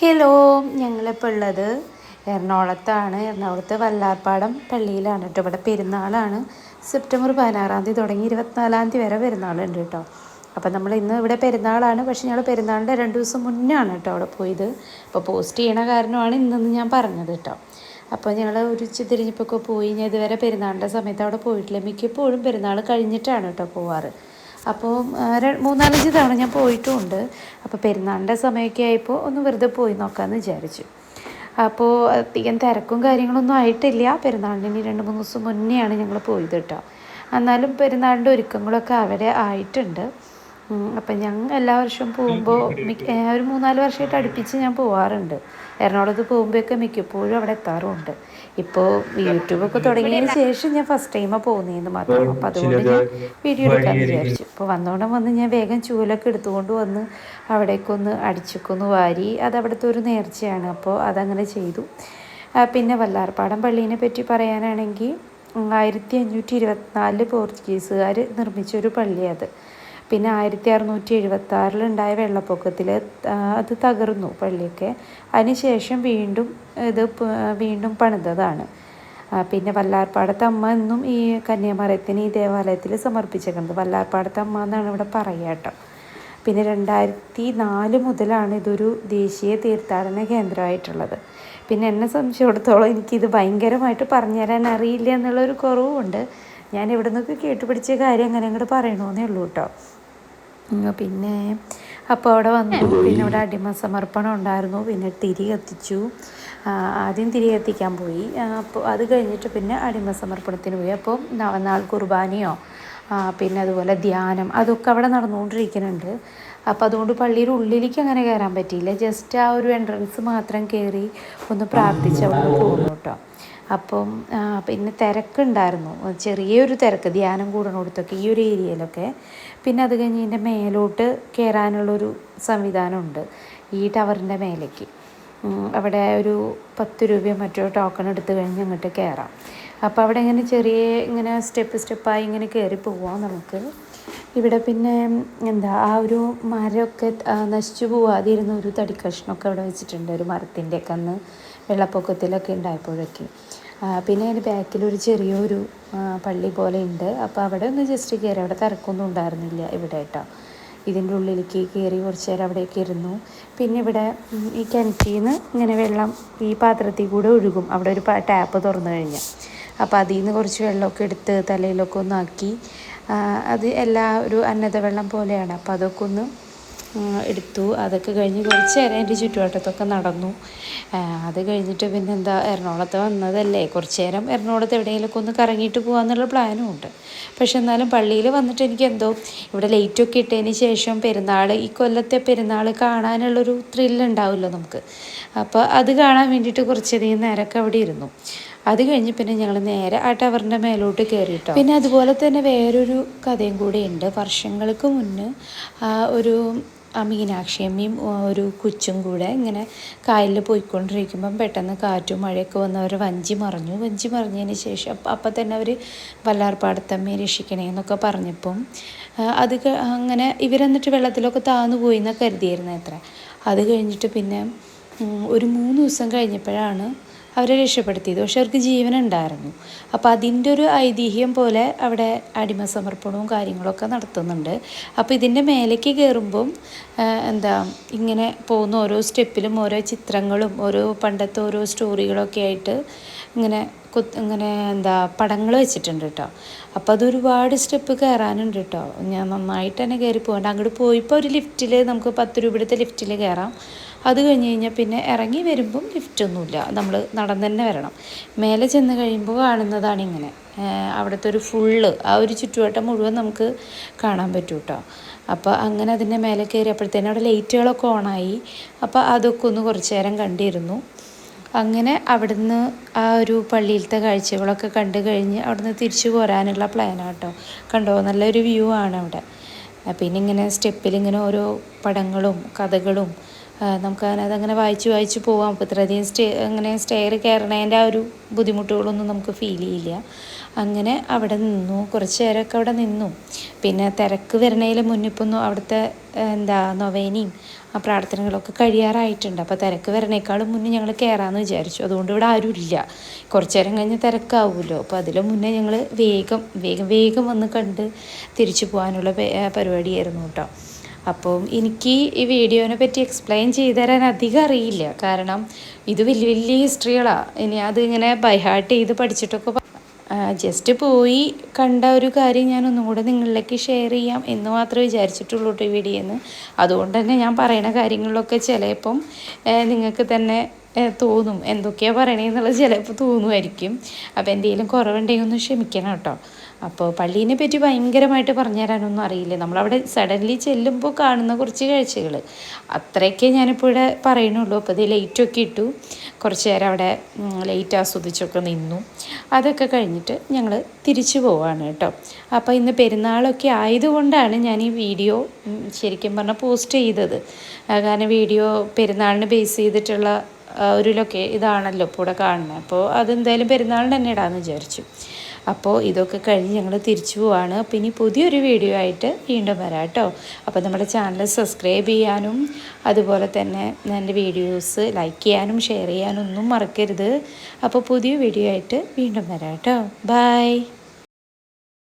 Hello, ഞങ്ങളിപ്പോൾ ഉള്ളത് എറണാകുളത്താണ്. എറണാകുളത്ത് വല്ലാർപാടം പള്ളിയിലാണ് കേട്ടോ. ഇവിടെ പെരുന്നാളാണ്. സെപ്റ്റംബർ 16 തുടങ്ങി 24 വരെ പെരുന്നാളുണ്ട് കേട്ടോ. അപ്പം നമ്മൾ ഇന്ന് ഇവിടെ പെരുന്നാളാണ്, പക്ഷേ ഞങ്ങൾ പെരുന്നാളിൻ്റെ 2 ദിവസം മുന്നേ ആണ് കേട്ടോ അവിടെ പോയത്. അപ്പോൾ പോസ്റ്റ് ചെയ്യണ കാരണമാണ് ഇന്നെന്ന് ഞാൻ പറഞ്ഞത് കേട്ടോ. അപ്പോൾ ഞങ്ങൾ ഒരു തിരിഞ്ഞിപ്പൊക്കെ പോയി. ഞാൻ ഇതുവരെ പെരുന്നാളിൻ്റെ സമയത്ത് അവിടെ പോയിട്ടില്ല. മിക്കപ്പോഴും പെരുന്നാൾ കഴിഞ്ഞിട്ടാണ് കേട്ടോ പോവാറ്. അപ്പോൾ 3-4 തവണ ഞാൻ പോയിട്ടുമുണ്ട്. അപ്പോൾ പെരുന്നാളിൻ്റെ സമയമൊക്കെ ആയപ്പോൾ ഒന്ന് വെറുതെ പോയി നോക്കാമെന്ന് വിചാരിച്ചു. അപ്പോൾ അധികം തിരക്കും കാര്യങ്ങളൊന്നും ആയിട്ടില്ല. പെരുന്നാളിന് ഇനി 2-3 ദിവസം മുന്നെയാണ് ഞങ്ങൾ പോയത് കേട്ടോ. എന്നാലും പെരുന്നാളിൻ്റെ ഒരുക്കങ്ങളൊക്കെ അവിടെ ആയിട്ടുണ്ട്. അപ്പം ഞങ്ങൾ എല്ലാ വർഷവും പോകുമ്പോൾ ഒരു 3-4 വർഷമായിട്ട് അടുപ്പിച്ച് ഞാൻ പോവാറുണ്ട്. എറണാകുളത്ത് പോകുമ്പോഴൊക്കെ മിക്കപ്പോഴും അവിടെ എത്താറുമുണ്ട്. ഇപ്പോൾ യൂട്യൂബൊക്കെ തുടങ്ങിയതിന് ശേഷം ഞാൻ ഫസ്റ്റ് ടൈമാണ് പോകുന്നതെന്ന് മാത്രം. അപ്പോൾ അതുകൊണ്ട് ഞാൻ വീഡിയോ എടുക്കാമെന്ന് വിചാരിച്ചു. അപ്പോൾ വന്ന് ഞാൻ വേഗം ചൂലൊക്കെ എടുത്തുകൊണ്ട് വന്ന് അവിടേക്കൊന്ന് അടിച്ചൊക്കൊന്ന് വാരി. അതവിടുത്തെ ഒരു നേർച്ചയാണ്, അപ്പോൾ അതങ്ങനെ ചെയ്തു. പിന്നെ വല്ലാർപാടം പള്ളീനെ പറ്റി പറയാനാണെങ്കിൽ 1524 പോർച്ചുഗീസുകാർ നിർമ്മിച്ചൊരു പള്ളിയത്. പിന്നെ 1676 വെള്ളപ്പൊക്കത്തിൽ അത് തകർന്നു പള്ളിയൊക്കെ. അതിനുശേഷം വീണ്ടും പണിതതാണ്. പിന്നെ വല്ലാർപാടത്തെ അമ്മ എന്നും ഈ കന്യാമറിയത്തിന് ഈ ദേവാലയത്തിൽ സമർപ്പിച്ചേക്കുന്നത്. വല്ലാർപാടത്തെ അമ്മ എന്നാണ് ഇവിടെ പറയുക കേട്ടോ. പിന്നെ 2004 മുതലാണ് ഇതൊരു ദേശീയ തീർത്ഥാടന കേന്ദ്രമായിട്ടുള്ളത്. പിന്നെ എന്നെ സംബന്ധിച്ചിടത്തോളം എനിക്കിത് ഭയങ്കരമായിട്ട് പറഞ്ഞു തരാൻ അറിയില്ല എന്നുള്ളൊരു കുറവുണ്ട്. ഞാൻ ഇവിടെ നിന്നൊക്കെ കേട്ടുപിടിച്ച കാര്യം അങ്ങനെ അങ്ങോട്ട് പറയണമെന്നേ ഉള്ളൂ കേട്ടോ. പിന്നെ അപ്പോൾ അവിടെ വന്നു. പിന്നെ അവിടെ അടിമ സമർപ്പണം ഉണ്ടായിരുന്നു. പിന്നെ തിരി കത്തിച്ചു. ആദ്യം തിരി കത്തിക്കാൻ പോയി. അപ്പോൾ അത് കഴിഞ്ഞിട്ട് പിന്നെ അടിമ സമർപ്പണത്തിന് പോയി. അപ്പോൾ നവനാൾ കുർബാനയോ പിന്നെ അതുപോലെ ധ്യാനം അതൊക്കെ അവിടെ നടന്നുകൊണ്ടിരിക്കുന്നുണ്ട്. അപ്പോൾ അതുകൊണ്ട് പള്ളിയുടെ ഉള്ളിലേക്ക് അങ്ങനെ കയറാൻ പറ്റിയില്ല. ജസ്റ്റ് ആ ഒരു എൻട്രൻസ് മാത്രം കയറി ഒന്ന് പ്രാർത്ഥിച്ച് അവിടെ പോകുന്നു കേട്ടോ. അപ്പം പിന്നെ തിരക്കുണ്ടായിരുന്നു, ചെറിയൊരു തിരക്ക് ധ്യാനം കൂടണോടത്തൊക്കെ ഈ ഒരു ഏരിയയിലൊക്കെ. പിന്നെ അത് കഴിഞ്ഞ് ഇതിൻ്റെ മേലോട്ട് കയറാനുള്ളൊരു സംവിധാനമുണ്ട് ഈ ടവറിൻ്റെ മേലേക്ക്. അവിടെ ഒരു 10 രൂപയോ മറ്റോ ടോക്കൺ എടുത്ത് കഴിഞ്ഞ് അങ്ങോട്ട് കയറാം. അപ്പോൾ അവിടെ ഇങ്ങനെ സ്റ്റെപ്പായി ഇങ്ങനെ കയറി പോവാം നമുക്ക്. ഇവിടെ പിന്നെ ആ ഒരു മരമൊക്കെ നശിച്ചു പോവാതിരുന്ന ഒരു തടിക്കഷ്ണമൊക്കെ അവിടെ വെച്ചിട്ടുണ്ട്, ഒരു മരത്തിൻ്റെയൊക്കെ അന്ന് വെള്ളപ്പൊക്കത്തിലൊക്കെ ഉണ്ടായപ്പോഴൊക്കെ. പിന്നെ അതിൻ്റെ ബാക്കിലൊരു ചെറിയൊരു പള്ളി പോലെ ഉണ്ട്. അപ്പോൾ അവിടെ ഒന്ന് ജസ്റ്റ് കയറി. അവിടെ തിരക്കൊന്നും ഉണ്ടായിരുന്നില്ല ഇവിടെ കേട്ടോ. ഇതിൻ്റെ ഉള്ളിലേക്ക് കയറി കുറച്ച് നേരം അവിടെയൊക്കെ ഇരുന്നു. പിന്നെ ഇവിടെ ഈ കിണറ്റിൽ നിന്ന് ഇങ്ങനെ വെള്ളം ഈ പാത്രത്തിൽ കൂടെ ഒഴുകും. അവിടെ ഒരു ടാപ്പ് തുറന്നു കഴിഞ്ഞാൽ അപ്പോൾ അതിൽ നിന്ന് കുറച്ച് വെള്ളമൊക്കെ എടുത്ത് തലയിലൊക്കെ ഒന്നാക്കി. അത് ഒരു അന്നദ വെള്ളം പോലെയാണ്. അപ്പോൾ അതൊക്കെ ഒന്ന് എടുത്തു. അതൊക്കെ കഴിഞ്ഞ് കുറച്ച് നേരം എൻ്റെ ചുറ്റുവട്ടത്തൊക്കെ നടന്നു. അത് കഴിഞ്ഞിട്ട് പിന്നെ എറണാകുളത്ത് വന്നതല്ലേ, കുറച്ച് നേരം എറണാകുളത്ത് എവിടെയെങ്കിലുമൊക്കെ ഒന്ന് കറങ്ങിയിട്ട് പോകാമെന്നുള്ള പ്ലാനും ഉണ്ട്. പക്ഷെ എന്നാലും പള്ളിയിൽ വന്നിട്ട് എനിക്ക് ഇവിടെ ലൈറ്റൊക്കെ ഇട്ടതിന് ശേഷം ഈ കൊല്ലത്തെ പെരുന്നാൾ കാണാനുള്ളൊരു ത്രില്ലുണ്ടാവുമല്ലോ നമുക്ക്. അപ്പോൾ അത് കാണാൻ വേണ്ടിയിട്ട് കുറച്ചധികം നേരമൊക്കെ അവിടെ ഇരുന്നു. അത് കഴിഞ്ഞ് പിന്നെ ഞങ്ങൾ നേരെ ആ ടവറിൻ്റെ മേലോട്ട് കയറിയിട്ടോ. പിന്നെ അതുപോലെ തന്നെ വേറൊരു കഥയും കൂടെ ഉണ്ട്. വർഷങ്ങൾക്ക് മുന്നേ ഒരു മീനാക്ഷിയമ്മയും ഒരു കൊച്ചും കൂടെ ഇങ്ങനെ കായലിൽ പോയിക്കൊണ്ടിരിക്കുമ്പം പെട്ടെന്ന് കാറ്റും മഴയൊക്കെ വന്ന് അവർ വഞ്ചി മറിഞ്ഞതിന് ശേഷം അപ്പം തന്നെ അവർ വല്ലാർപാടത്തമ്മയെ രക്ഷിക്കണേ എന്നൊക്കെ പറഞ്ഞപ്പം അങ്ങനെ ഇവരെന്നിട്ട് വെള്ളത്തിലൊക്കെ താന്നു പോയി എന്നൊക്കെ കരുതിയായിരുന്നു അത്ര. അത് കഴിഞ്ഞിട്ട് പിന്നെ ഒരു 3 ദിവസം കഴിഞ്ഞപ്പോഴാണ് അവരെ രക്ഷപ്പെടുത്തിയത്. പക്ഷെ അവർക്ക് ജീവനുണ്ടായിരുന്നു. അപ്പോൾ അതിൻ്റെ ഒരു ഐതിഹ്യം പോലെ അവിടെ അടിമ സമർപ്പണവും കാര്യങ്ങളൊക്കെ നടത്തുന്നുണ്ട്. അപ്പോൾ ഇതിൻ്റെ മേലേക്ക് കയറുമ്പം ഇങ്ങനെ പോകുന്ന ഓരോ സ്റ്റെപ്പിലും ഓരോ ചിത്രങ്ങളും ഓരോ പണ്ടത്തെ ഓരോ സ്റ്റോറികളൊക്കെ ആയിട്ട് ഇങ്ങനെ പടങ്ങൾ വെച്ചിട്ടുണ്ട് കേട്ടോ. അപ്പോൾ അതൊരുപാട് സ്റ്റെപ്പ് കയറാനുണ്ട് കേട്ടോ. ഞാൻ നന്നായിട്ട് തന്നെ കയറി പോകണ്ട. അങ്ങോട്ട് പോയിപ്പോൾ ഒരു ലിഫ്റ്റിൽ നമുക്ക് 10 രൂപയുടെ ലിഫ്റ്റിൽ കയറാം. അത് കഴിഞ്ഞ് കഴിഞ്ഞാൽ പിന്നെ ഇറങ്ങി വരുമ്പം ലിഫ്റ്റൊന്നുമില്ല, നമ്മൾ നടന്ന് തന്നെ വരണം. മേലെ ചെന്ന് കഴിയുമ്പോൾ കാണുന്നതാണ് ഇങ്ങനെ അവിടുത്തെ ഒരു ആ ഒരു ചുറ്റുവട്ടം മുഴുവൻ നമുക്ക് കാണാൻ പറ്റും കേട്ടോ. അപ്പോൾ അങ്ങനെ അതിൻ്റെ മേലെ കയറിയപ്പോഴത്തേനും അവിടെ ലൈറ്റുകളൊക്കെ ഓണായി. അപ്പോൾ അതൊക്കെ ഒന്ന് കുറച്ച് നേരം കണ്ടിരുന്നു. അങ്ങനെ അവിടുന്ന് ആ ഒരു പള്ളിയിലത്തെ കാഴ്ചകളൊക്കെ കണ്ടു കഴിഞ്ഞ് അവിടുന്ന് തിരിച്ചു പോരാനുള്ള പ്ലാനാണ് കേട്ടോ. കണ്ടോ, നല്ലൊരു വ്യൂ ആണ് അവിടെ. പിന്നെ ഇങ്ങനെ സ്റ്റെപ്പിലിങ്ങനെ ഓരോ പടങ്ങളും കഥകളും നമുക്ക് അതങ്ങനെ വായിച്ച് പോകാം. അപ്പോൾ ഇത്രയധികം സ്റ്റെയർ കയറണതിൻ്റെ ആ ഒരു ബുദ്ധിമുട്ടുകളൊന്നും നമുക്ക് ഫീൽ ചെയ്യില്ല. അങ്ങനെ അവിടെ നിന്നു, കുറച്ച് നേരമൊക്കെ അവിടെ നിന്നു. പിന്നെ തിരക്ക് വരണതിൽ മുന്നിപ്പൊന്നും അവിടുത്തെ നൊവേനയും ആ പ്രാർത്ഥനകളൊക്കെ കഴിയാറായിട്ടുണ്ട്. അപ്പോൾ തിരക്ക് വരണേക്കാളും മുന്നേ ഞങ്ങൾ കയറാമെന്ന് വിചാരിച്ചു. അതുകൊണ്ട് ഇവിടെ ആരുമില്ല. കുറച്ച് നേരം കഴിഞ്ഞ് തിരക്കാവുമല്ലോ. അപ്പോൾ അതിന് മുന്നേ ഞങ്ങൾ വേഗം വന്ന് കണ്ട് തിരിച്ചു പോകാനുള്ള പരിപാടിയായിരുന്നു കേട്ടോ. അപ്പം എനിക്ക് ഈ വീഡിയോനെ പറ്റി എക്സ്പ്ലെയിൻ ചെയ്തു തരാൻ അധികം അറിയില്ല. കാരണം ഇത് വലിയ വലിയ ഹിസ്റ്ററികളാണ്. ഇനി അതിങ്ങനെ ബൈഹാർട്ട് ചെയ്ത് പഠിച്ചിട്ടൊക്കെ ജസ്റ്റ് പോയി കണ്ട ഒരു കാര്യം ഞാൻ ഒന്നും കൂടെ നിങ്ങളിലേക്ക് ഷെയർ ചെയ്യാം എന്ന് മാത്രമേ വിചാരിച്ചിട്ടുള്ളൂ കേട്ടോ ഈ വീഡിയോന്ന്. അതുകൊണ്ട് തന്നെ ഞാൻ പറയുന്ന കാര്യങ്ങളിലൊക്കെ ചിലപ്പം നിങ്ങൾക്ക് തന്നെ തോന്നും എന്തൊക്കെയാണ് പറയണതെന്നുള്ളത് ചിലപ്പോൾ തോന്നുമായിരിക്കും. അപ്പോൾ എന്തെങ്കിലും കുറവുണ്ടെങ്കിൽ ഒന്ന് ക്ഷമിക്കണം കേട്ടോ. അപ്പോൾ പള്ളീനെ പറ്റി ഭയങ്കരമായിട്ട് പറഞ്ഞു തരാനൊന്നും അറിയില്ല. നമ്മളവിടെ സഡൻലി ചെല്ലുമ്പോൾ കാണുന്ന കുറച്ച് കാഴ്ചകൾ അത്രയൊക്കെ ഞാനിപ്പോൾ ഇവിടെ പറയണുള്ളൂ. അപ്പോൾ ഇത് ലൈറ്റൊക്കെ ഇട്ടു, കുറച്ച് നേരം അവിടെ ലൈറ്റ് ആസ്വദിച്ചൊക്കെ നിന്നു. അതൊക്കെ കഴിഞ്ഞിട്ട് ഞങ്ങൾ തിരിച്ചു പോവാണ് കേട്ടോ. അപ്പോൾ ഇന്ന് പെരുന്നാളൊക്കെ ആയതുകൊണ്ടാണ് ഞാൻ ഈ വീഡിയോ ശരിക്കും പറഞ്ഞാൽ പോസ്റ്റ് ചെയ്തത്. കാരണം വീഡിയോ പെരുന്നാളിന് ബേസ് ചെയ്തിട്ടുള്ള ഒരു ഇതാണല്ലോ ഇപ്പോൾ ഇവിടെ കാണുന്നത്. അപ്പോൾ അതെന്തായാലും പെരുന്നാളിന് തന്നെ ഇടാമെന്ന് വിചാരിച്ചു. അപ്പോൾ ഇതൊക്കെ കഴിഞ്ഞ് ഞങ്ങൾ തിരിച്ചു പോവാണ്. അപ്പോൾ ഇനി പുതിയൊരു വീഡിയോ ആയിട്ട് വീണ്ടും വരാം കേട്ടോ. അപ്പോൾ നമ്മുടെ ചാനൽ സബ്സ്ക്രൈബ് ചെയ്യാനും അതുപോലെ തന്നെ എൻ്റെ വീഡിയോസ് ലൈക്ക് ചെയ്യാനും ഷെയർ ചെയ്യാനും ഒന്നും മറക്കരുത്. അപ്പോൾ പുതിയ വീഡിയോ ആയിട്ട് വീണ്ടും വരാം കേട്ടോ. ബൈ.